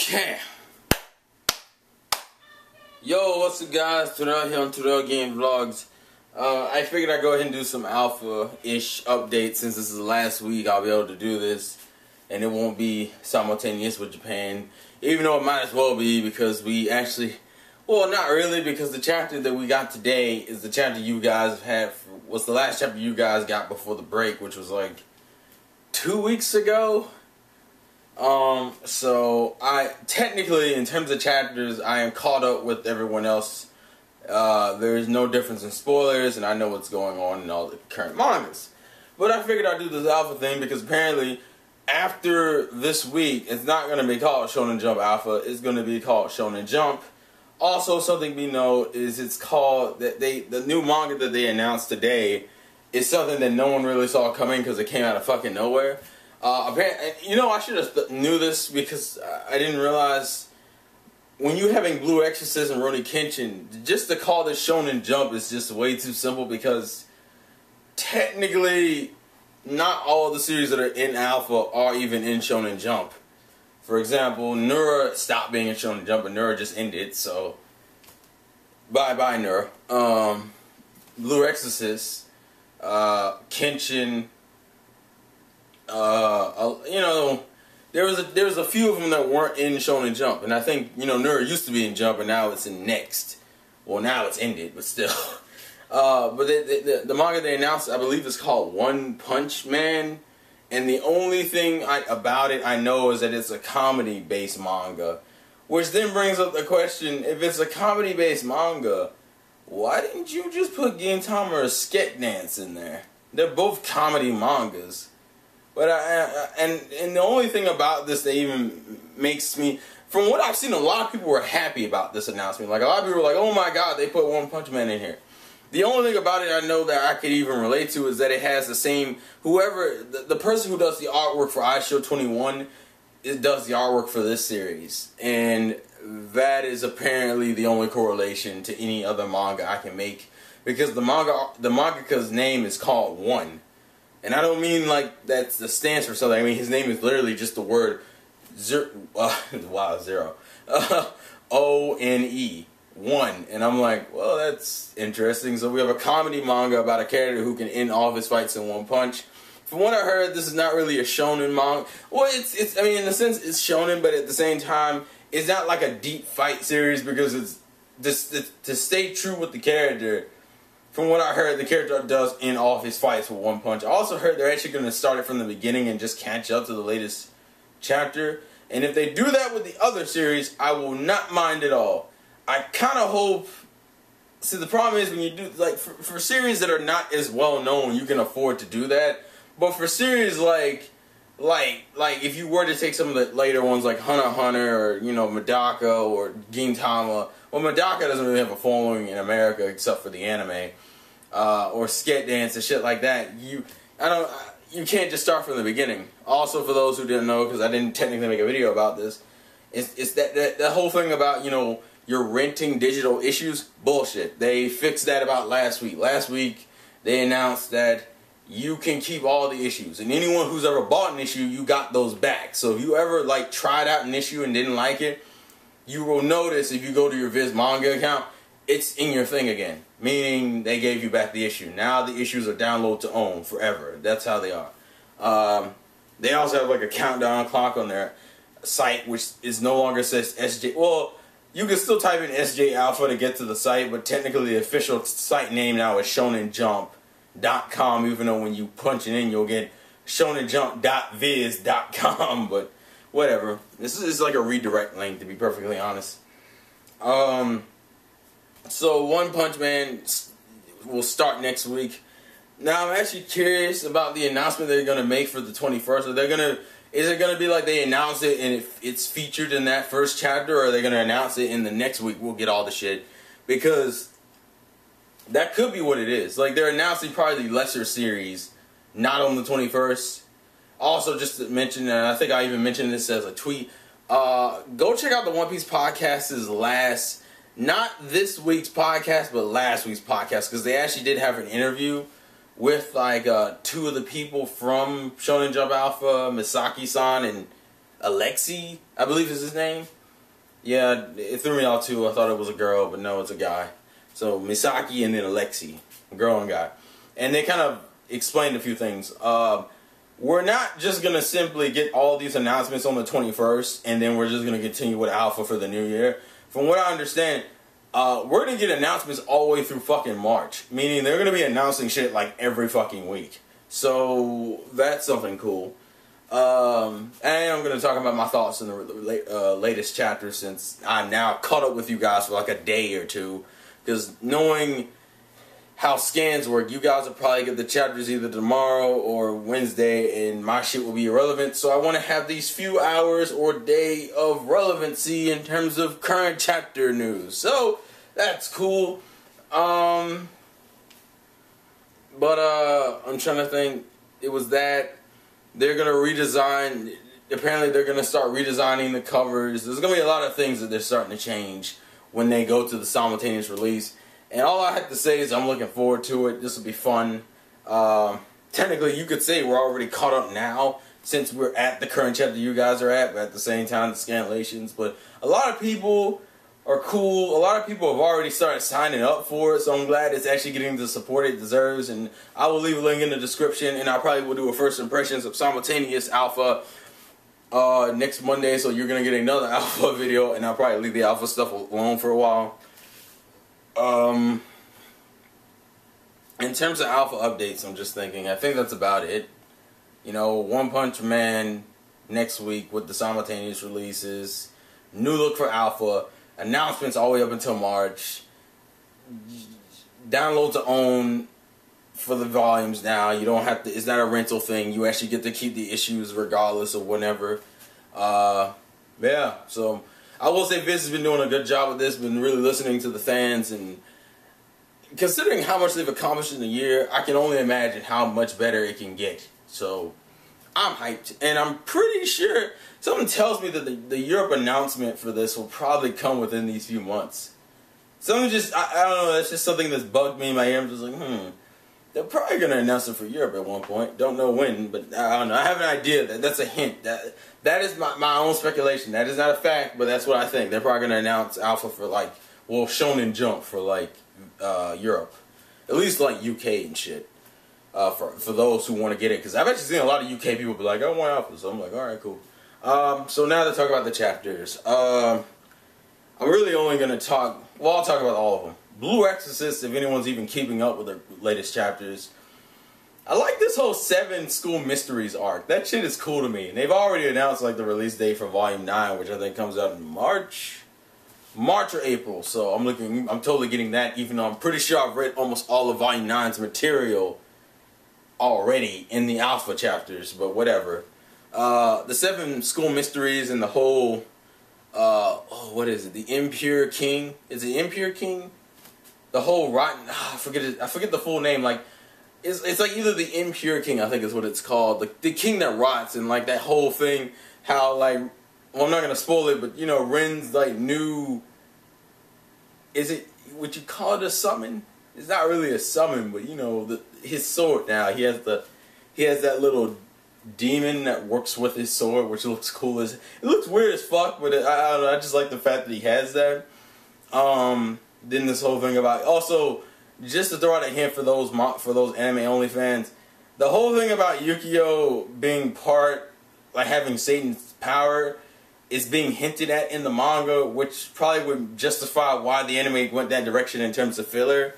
Okay. Yo, what's up guys? Terrell here on Terrell Game Vlogs. I figured I'd go ahead and do some alpha-ish updates since this is the last week I'll be able to do this. And it won't be simultaneous with Japan. Even though it might as well be because we actually... Well, not really, because the chapter that we got today is the chapter you guys had... was the last chapter you guys got before the break, which was like 2 weeks ago. So I technically, in terms of chapters, I am caught up with everyone else. There's no difference in spoilers, and I know what's going on in all the current mangas. But I figured I'd do this alpha thing because apparently, after this week, it's not going to be called Shonen Jump Alpha. It's going to be called Shonen Jump. Also, something we know is it's called the new manga that they announced today is something that no one really saw coming because it came out of fucking nowhere. Apparently, you know, I should have knew this because I didn't realize when you're having Blue Exorcist and Rurouni Kenshin, just to call this Shonen Jump is just way too simple because technically not all the series that are in Alpha are even in Shonen Jump. For example, Nura stopped being in Shonen Jump and Nura just ended, so bye-bye Nura. Blue Exorcist, Kenshin, you know, there was a few of them that weren't in Shonen Jump, and I think, you know, Nura used to be in Jump, and now it's in Next. Well, now it's ended, but still. But the manga they announced, I believe, is called One Punch Man, and the only thing about it I know is that it's a comedy-based manga, which then brings up the question: if it's a comedy-based manga, why didn't you just put Gintama or Skate Dance in there? They're both comedy mangas. But and the only thing about this that even makes me, from what I've seen, a lot of people were happy about this announcement. Like, a lot of people were like, oh my god, they put One Punch Man in here. The only thing about it I know that I could even relate to is that it has the same, the person who does the artwork for iShow 21 does the artwork for this series. And that is apparently the only correlation to any other manga I can make. Because the mangaka's name is called One. And I don't mean like that's the stands for something. I mean his name is literally just the word zero. O-N-E. One. And I'm like, well, that's interesting. So we have a comedy manga about a character who can end all of his fights in one punch. From what I heard, this is not really a shonen manga. Well, it's I mean, in a sense, it's shonen, but at the same time, it's not like a deep fight series because it's just to stay true with the character. From what I heard, the character does end all of his fights with one punch. I also heard they're actually going to start it from the beginning and just catch up to the latest chapter. And if they do that with the other series, I will not mind at all. I kind of hope... See, the problem is when you do... Like, for series that are not as well known, you can afford to do that. But for series like if you were to take some of the later ones like Hunter x Hunter or, you know, Medaka or Gintama... Well, Medaka doesn't really have a following in America except for the anime, or Skate Dance and shit like that. You can't just start from the beginning. Also, for those who didn't know, because I didn't technically make a video about this, it's that whole thing about, you know, you're renting digital issues. Bullshit. They fixed that about last week. Last week they announced that you can keep all the issues, and anyone who's ever bought an issue, you got those back. So if you ever like tried out an issue and didn't like it, you will notice if you go to your Viz Manga account, it's in your thing again. Meaning they gave you back the issue. Now the issues are download to own forever. That's how they are. They also have like a countdown clock on their site, which is no longer says SJ. Well, you can still type in SJ Alpha to get to the site, but technically the official site name now is shonenjump.com, even though when you punch it in, you'll get shonenjump.viz.com, but whatever. This is like a redirect link, to be perfectly honest. So One Punch Man will start next week. Now I'm actually curious about the announcement they're gonna make for the 21st. Is it gonna be like they announce it and it's featured in that first chapter, or are they gonna announce it in the next week we'll get all the shit? Because that could be what it is. Like, they're announcing probably the lesser series, not on the 21st. Also, just to mention, and I think I even mentioned this as a tweet, go check out the One Piece podcast's last, not this week's podcast, but last week's podcast, because they actually did have an interview with like two of the people from Shonen Jump Alpha, Misaki-san and Alexi, I believe is his name. Yeah, it threw me out too. I thought it was a girl, but no, it's a guy. So Misaki and then Alexi, girl and guy. And they kind of explained a few things. We're not just going to simply get all these announcements on the 21st, and then we're just going to continue with Alpha for the new year. From what I understand, we're going to get announcements all the way through fucking March. Meaning they're going to be announcing shit like every fucking week. So that's something cool. And I'm going to talk about my thoughts in the latest chapter, since I'm now caught up with you guys for like a day or two. Because knowing how scans work, you guys will probably get the chapters either tomorrow or Wednesday, and my shit will be irrelevant. So I want to have these few hours or day of relevancy in terms of current chapter news. So that's cool. But I'm trying to think. It was that they're gonna redesign. Apparently, they're gonna start redesigning the covers. There's gonna be a lot of things that they're starting to change when they go to the simultaneous release. And all I have to say is I'm looking forward to it. This will be fun. Technically, you could say we're already caught up now, since we're at the current chapter you guys are at, but at the same time, the scanlations. But a lot of people are cool. A lot of people have already started signing up for it, so I'm glad it's actually getting the support it deserves. And I will leave a link in the description, and I probably will do a first impressions of simultaneous alpha next Monday, so you're going to get another alpha video, and I'll probably leave the alpha stuff alone for a while. In terms of alpha updates, I'm just thinking, I think that's about it. You know, One Punch Man next week with the simultaneous releases, new look for alpha, announcements all the way up until March, download to own for the volumes now. You don't have to, it's not a rental thing. You actually get to keep the issues regardless of whenever. Yeah, so I will say Vince has been doing a good job with this, been really listening to the fans, and considering how much they've accomplished in a year, I can only imagine how much better it can get. So I'm hyped, and I'm pretty sure, something tells me that the Europe announcement for this will probably come within these few months. Something just, I don't know, that's just something that's bugged me in my ear. I'm just like, they're probably going to announce it for Europe at one point. Don't know when, but I don't know. I have an idea. That's a hint. That is my own speculation. That is not a fact, but that's what I think. They're probably going to announce Alpha for like, well, Shonen Jump for like Europe. At least like UK and shit. For those who want to get it. Because I've actually seen a lot of UK people be like, I want Alpha. So I'm like, alright, cool. So now to talk about the chapters. I'm really only going to talk, well, I'll talk about all of them. Blue Exorcist, if anyone's even keeping up with the latest chapters. I like this whole 7 School Mysteries arc. That shit is cool to me. And they've already announced like the release date for Volume 9, which I think comes out in March or April. So I'm totally getting that, even though I'm pretty sure I've read almost all of Volume 9's material already in the Alpha chapters, but whatever. The 7 School Mysteries and the whole, what is it? The Impure King? Is it Impure King? The whole rotten, I forget the full name, like, it's like either the Impure King, I think is what it's called, the king that rots, and like that whole thing, how like, well, I'm not gonna spoil it, but you know, Ren's like new, is it, would you call it a summon? It's not really a summon, but you know, his sword now, he has that little demon that works with his sword, which looks cool as, it looks weird as fuck, but I don't know, I just like the fact that he has that. Then this whole thing about, also, just to throw out a hint for those anime only fans, the whole thing about Yukio being part, like having Satan's power, is being hinted at in the manga, which probably would justify why the anime went that direction in terms of filler,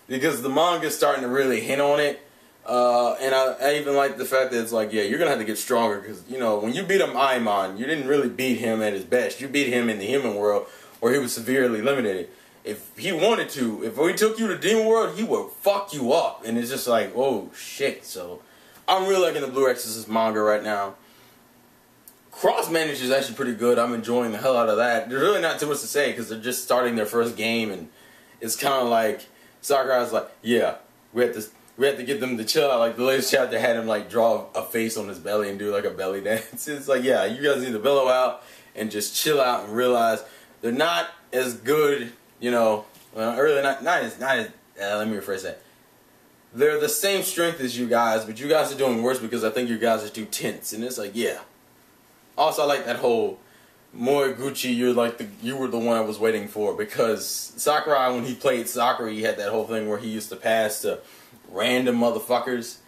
because the manga is starting to really hint on it. And I even like the fact that it's like, yeah, you're gonna have to get stronger, because you know, when you beat Aiman, you didn't really beat him at his best. You beat him in the human world, where he was severely limited. If he wanted to, if we took you to Demon World, he would fuck you up. And it's just like, oh shit. So I'm really liking the Blue Exorcist manga right now. Cross Manage is actually pretty good. I'm enjoying the hell out of that. There's really not too much to say because they're just starting their first game, and it's kind of like Sakurai's like, yeah, we have to get them to chill out. Like the latest chapter had him like draw a face on his belly and do like a belly dance. It's like, yeah, you guys need to bellow out and just chill out and realize they're not as good. You know, well, really not as, let me rephrase that. They're the same strength as you guys, but you guys are doing worse because I think you guys are too tense. And it's like, yeah, Also, I like that whole Moriguchi, you were the one I was waiting for, because Sakurai, when he played soccer, he had that whole thing where he used to pass to random motherfuckers.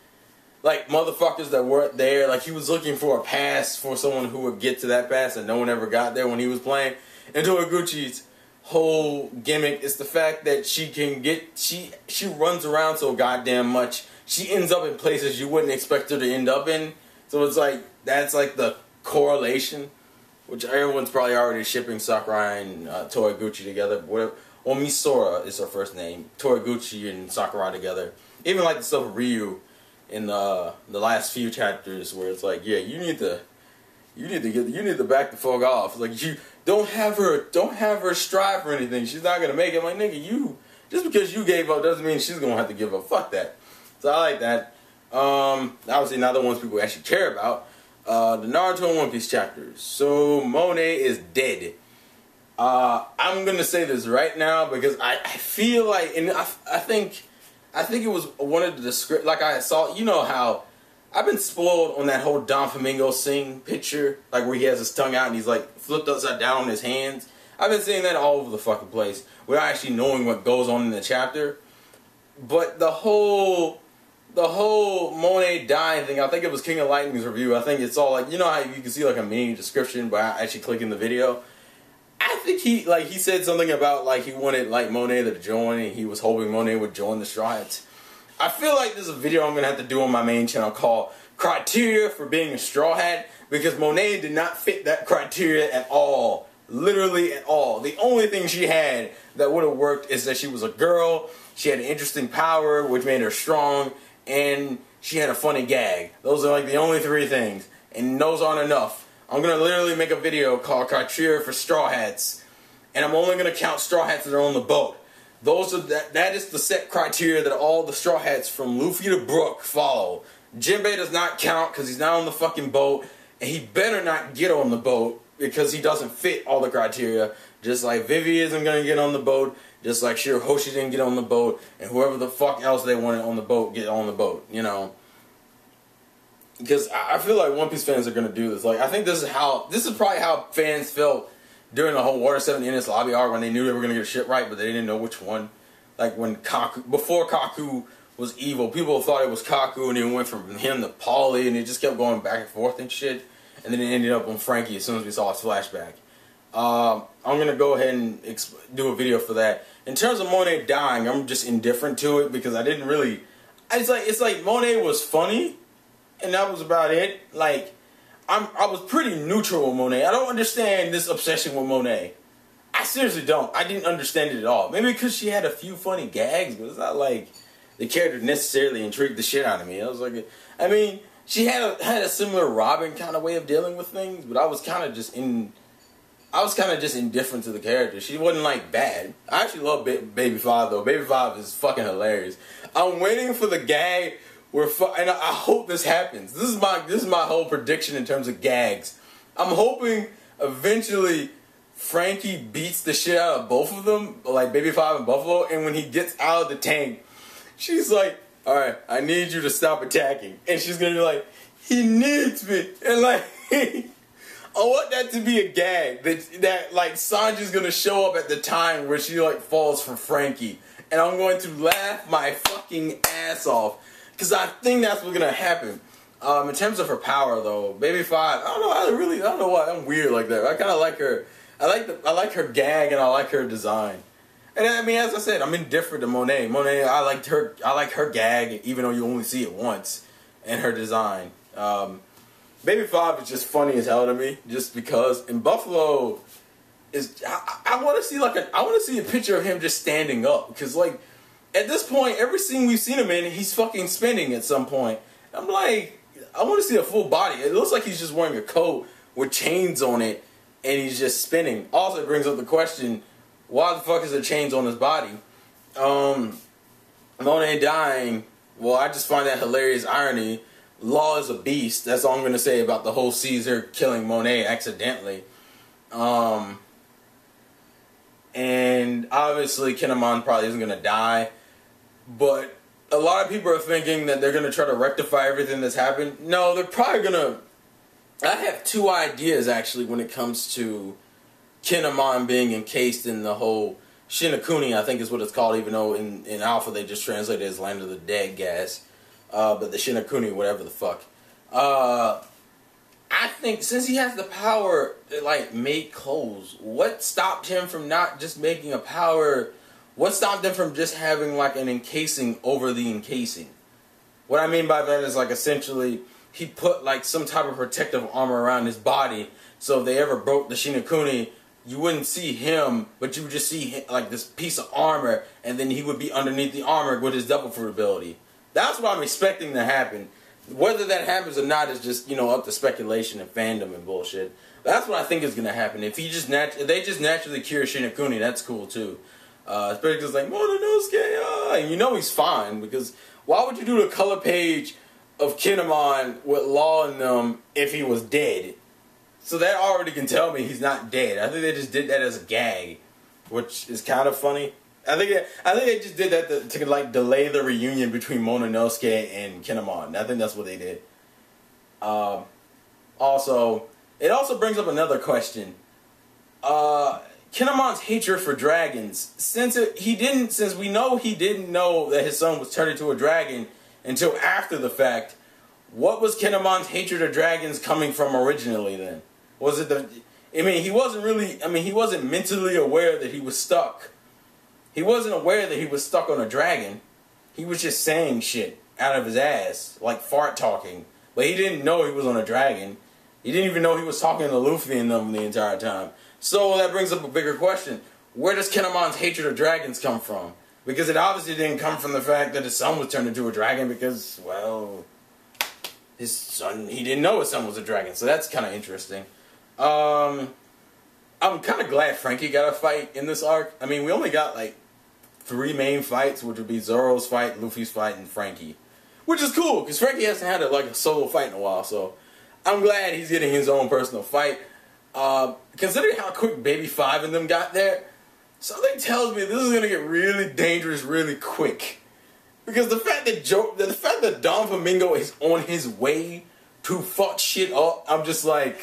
Like, motherfuckers that weren't there. Like, he was looking for a pass for someone who would get to that pass, and no one ever got there when he was playing. And Toriguchi's whole gimmick is the fact that she can get, she runs around so goddamn much. She ends up in places you wouldn't expect her to end up in. So it's like, that's like the correlation, which everyone's probably already shipping Sakurai and Toriguchi together. Whatever. Well, Misora is her first name. Toriguchi and Sakurai together. Even like the stuff with Ryu in the last few chapters, where it's like, yeah, you need to back the fuck off. Like, you don't have her strive for anything. She's not gonna make it. I'm like, nigga, just because you gave up doesn't mean she's gonna have to give up. Fuck that. So I like that. Obviously not the ones people actually care about. The Naruto and One Piece chapters. So Monet is dead. I'm gonna say this right now because I feel like, and I think it was one of the script. Like, I saw, you know how I've been spoiled on that whole Don Flamingo Sing picture, like where he has his tongue out and he's like flipped upside down on his hands. I've been seeing that all over the fucking place without actually knowing what goes on in the chapter. But the whole Monet dying thing, I think it was King of Lightning's review. I think it's all like, you know how you can see like a mini description by actually clicking the video. I think he said something about like he wanted like Monet to join, and he was hoping Monet would join the Straw Hats. I feel like there's a video I'm gonna have to do on my main channel called Criteria for Being a Straw Hat, because Monet did not fit that criteria at all. Literally at all. The only thing she had that would have worked is that she was a girl, she had an interesting power which made her strong, and she had a funny gag. Those are like the only three things, and those aren't enough. I'm gonna literally make a video called Criteria for Straw Hats, and I'm only gonna count Straw Hats that are on the boat. That is the set criteria that all the Straw Hats from Luffy to Brook follow. Jinbei does not count because he's not on the fucking boat, and he better not get on the boat because he doesn't fit all the criteria. Just like Vivi isn't gonna get on the boat, just like Shirahoshi didn't get on the boat, and whoever the fuck else they wanted on the boat get on the boat, you know. Because I feel like One Piece fans are gonna do this. Like, I think this is probably how fans felt during the whole Water 7 Enies lobby arc, when they knew they were gonna get shit right, but they didn't know which one. Like when before Kaku was evil, people thought it was Kaku, and it went from him to Paulie, and it just kept going back and forth and shit. And then it ended up on Frankie as soon as we saw his flashback. I'm gonna go ahead and do a video for that. In terms of Monet dying, I'm just indifferent to it because I didn't really. It's like Monet was funny, and that was about it. Like, I was pretty neutral with Monet. I don't understand this obsession with Monet. I seriously don't. I didn't understand it at all. Maybe because she had a few funny gags, but it's not like the character necessarily intrigued the shit out of me. I was like, I mean, she had a similar Robin kind of way of dealing with things, but I was kind of just indifferent to the character. She wasn't like bad. I actually love Baby 5 though. Baby 5 is fucking hilarious. I'm waiting for the gag and I hope this happens. This is my whole prediction in terms of gags. I'm hoping eventually Frankie beats the shit out of both of them, like Baby 5 and Buffalo, and when he gets out of the tank, she's like, alright, I need you to stop attacking. And she's gonna be like, he needs me. And like, I want that to be a gag. That like Sanji's gonna show up at the time where she like falls for Frankie. And I'm going to laugh my fucking ass off. Because I think that's what's gonna happen. In terms of her power, though, Baby 5, I don't know. I don't know why I'm weird like that. I kind of like her. I like her gag and I like her design. And I mean, as I said, I'm indifferent to Monet. Monet, I like her gag, even though you only see it once, and her design. Baby 5 is just funny as hell to me, just because. And Buffalo is. I want to see a picture of him just standing up, because like. At this point, every scene we've seen him in, he's fucking spinning at some point. I'm like, I want to see a full body. It looks like he's just wearing a coat with chains on it, and he's just spinning. Also, it brings up the question, why the fuck is there chains on his body? Monet dying, well, I just find that hilarious irony. Law is a beast. That's all I'm going to say about the whole Caesar killing Monet accidentally. And obviously, Kinemon probably isn't going to die. But a lot of people are thinking that they're going to try to rectify everything that's happened. No, they're probably going to I have two ideas actually when it comes to Kinemon being encased in the whole Shinokuni, I think is what it's called, even though in Alpha they just translated it as Land of the Dead gas. But the Shinokuni, whatever the fuck. I think since he has the power to like make clothes, what stopped him from not just making a power? What stopped him from just having like an encasing over the encasing? What I mean by that is like essentially he put like some type of protective armor around his body, so if they ever broke the Shinokuni, you wouldn't see him, but you would just see him, like this piece of armor, and then he would be underneath the armor with his double fruit ability. That's what I'm expecting to happen. Whether that happens or not is just, you know, up to speculation and fandom and bullshit. That's what I think is gonna happen. If he just if they just naturally cure Shinokuni, that's cool too. Especially because like Mononosuke, and you know he's fine, because why would you do the color page of Kinemon with Law in them if he was dead? So that already can tell me he's not dead. I think they just did that as a gag, which is kind of funny. I think they just did that to like delay the reunion between Mononosuke and Kinemon. I think that's what they did. Also, it also brings up another question. Kinemon's hatred for dragons, since we know he didn't know that his son was turned into a dragon until after the fact. What was Kinemon's hatred of dragons coming from originally then? Was it he wasn't mentally aware that he was stuck. He wasn't aware that he was stuck on a dragon. He was just saying shit out of his ass, like fart talking. But he didn't know he was on a dragon. He didn't even know he was talking to Luffy and them the entire time. So that brings up a bigger question. Where does Kinemon's hatred of dragons come from? Because it obviously didn't come from the fact that his son was turned into a dragon because, well, he didn't know his son was a dragon. So that's kind of interesting. I'm kind of glad Frankie got a fight in this arc. I mean, we only got like 3 main fights, which would be Zoro's fight, Luffy's fight, and Frankie. Which is cool, because Frankie hasn't had a solo fight in a while, so I'm glad he's getting his own personal fight. Considering how quick Baby 5 and them got there, something tells me this is going to get really dangerous really quick. Because the fact that Don Flamingo is on his way to fuck shit up, I'm just like,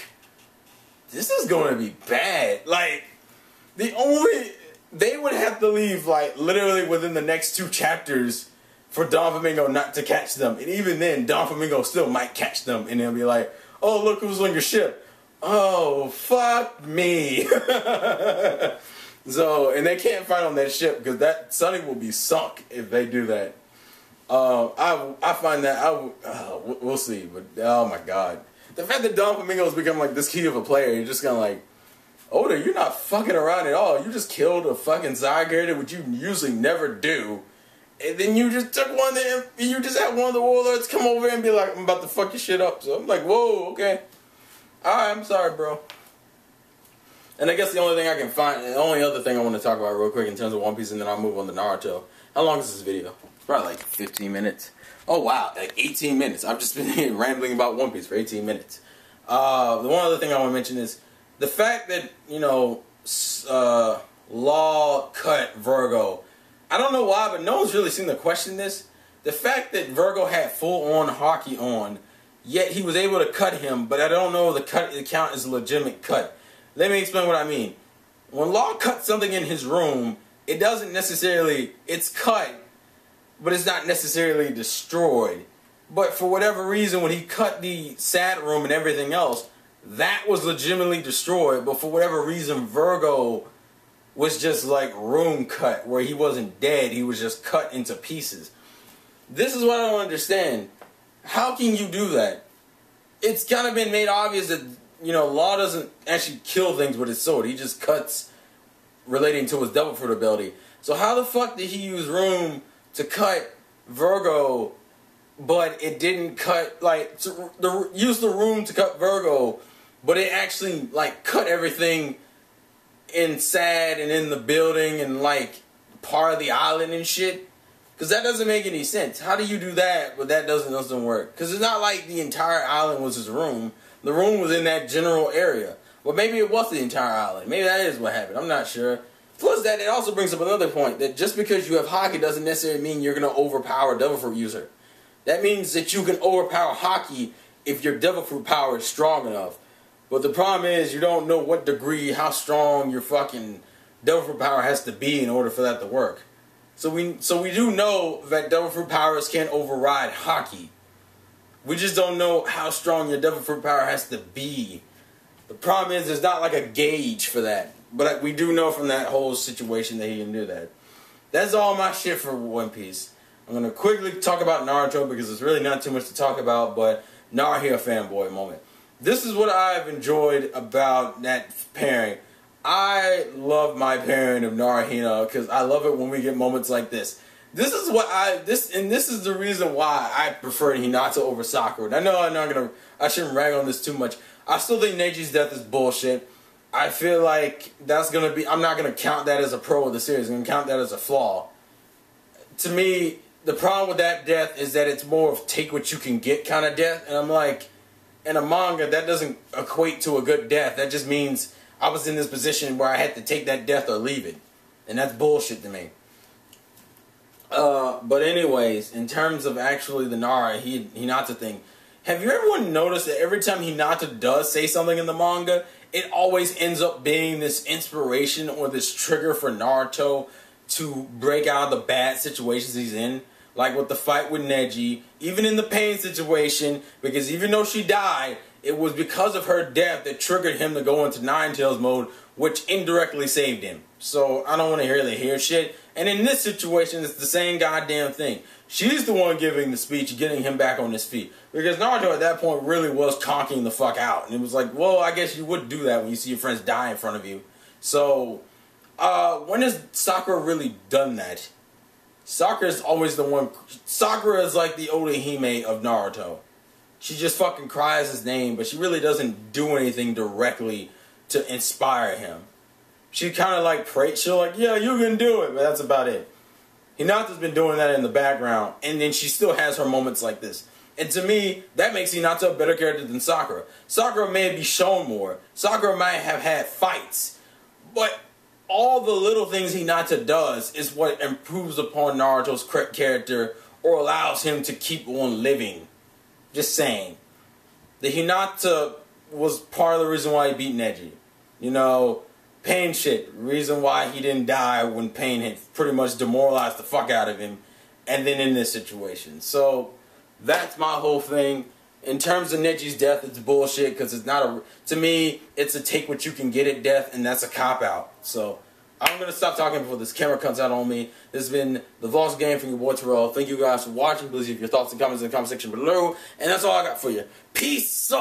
this is going to be bad. Like, they would have to leave, like, literally within the next 2 chapters for Don Flamingo not to catch them. And even then, Don Flamingo still might catch them. And they'll be like, oh, look who's on your ship. Oh, fuck me. So, and they can't fight on that ship because that Sunny will be sunk if they do that. I find that, we'll see. But, oh my God. The fact that Don Flamingo has become like this key of a player, you're just kind of like, Oda, you're not fucking around at all. You just killed a fucking side character, which you usually never do. And then you just took you just had one of the warlords come over and be like, I'm about to fuck your shit up. So I'm like, whoa, okay. Alright, I'm sorry, bro. And I guess the only other thing I want to talk about real quick in terms of One Piece, and then I'll move on to Naruto. How long is this video? It's probably like 15 minutes. Oh wow, like 18 minutes. I've just been rambling about One Piece for 18 minutes. The one other thing I want to mention is the fact that, you know, Law cut Virgo. I don't know why, but no one's really seemed to question this. The fact that Virgo had full-on hockey on, yet he was able to cut him, but I don't know if the count is a legitimate cut. Let me explain what I mean. When Law cuts something in his room, it doesn't necessarily, it's cut, but it's not necessarily destroyed. But for whatever reason, when he cut the sad room and everything else, that was legitimately destroyed. But for whatever reason, Virgo was just like room cut, where he wasn't dead, he was just cut into pieces. This is what I don't understand. How can you do that? It's kind of been made obvious that, you know, Law doesn't actually kill things with his sword. He just cuts relating to his double fruit ability. So how the fuck did he use room to cut Virgo, but it didn't cut, like, use the room to cut Virgo, but it actually, like, cut everything in Sad and in the building and, like, part of the island and shit? Because that doesn't make any sense. How do you do that, but that doesn't work? Because it's not like the entire island was his room. The room was in that general area. Well, maybe it was the entire island. Maybe that is what happened. I'm not sure. Plus that, it also brings up another point, that just because you have Haki doesn't necessarily mean you're going to overpower a Devil Fruit user. That means that you can overpower Haki if your devil fruit power is strong enough. But the problem is you don't know what degree, how strong your fucking devil fruit power has to be in order for that to work. So we do know that devil fruit powers can override hockey. We just don't know how strong your devil fruit power has to be. The problem is there's not like a gauge for that. But we do know from that whole situation that he can do that. That's all my shit for One Piece. I'm going to quickly talk about Naruto because there's really not too much to talk about, but Naruto fanboy moment. This is what I've enjoyed about that pairing. I love my pairing of Naruto because I love it when we get moments like this. This is what this is the reason why I prefer Hinata over Sakura. And I know I shouldn't rag on this too much. I still think Neji's death is bullshit. I feel like that's gonna be. I'm not gonna count that as a pro of the series. I'm gonna count that as a flaw. To me, the problem with that death is that it's more of take what you can get kind of death, and I'm like, in a manga, that doesn't equate to a good death. That just means I was in this position where I had to take that death or leave it, and that's bullshit to me. But anyways, in terms of actually the Hinata thing, have you ever noticed that every time Hinata does say something in the manga, it always ends up being this inspiration or this trigger for Naruto to break out of the bad situations he's in? Like with the fight with Neji, even in the pain situation, because even though she died, it was because of her death that triggered him to go into Nine Tails mode, which indirectly saved him. So I don't want to really hear shit. And in this situation, it's the same goddamn thing. She's the one giving the speech, getting him back on his feet. Because Naruto at that point really was conking the fuck out. And it was like, well, I guess you would do that when you see your friends die in front of you. So, when has Sakura really done that? Sakura is always the one. Sakura is like the Orihime of Naruto. She just fucking cries his name, but she really doesn't do anything directly to inspire him. She kind of like prays. She'll like, yeah, you can do it, but that's about it. Hinata's been doing that in the background, and then she still has her moments like this. And to me, that makes Hinata a better character than Sakura. Sakura may be shown more. Sakura might have had fights, but all the little things Hinata does is what improves upon Naruto's character or allows him to keep on living. Just saying. The Hinata was part of the reason why he beat Neji. You know, Pain shit. Reason why he didn't die when Pain had pretty much demoralized the fuck out of him. And then in this situation. So, that's my whole thing. In terms of Neji's death, it's bullshit because it's not a... To me, it's a take what you can get at death, and that's a cop-out. So, I'm going to stop talking before this camera comes out on me. This has been the Voss Game from your boy Terrell. Thank you guys for watching. Please leave your thoughts and comments in the comment section below. And that's all I got for you. Peace!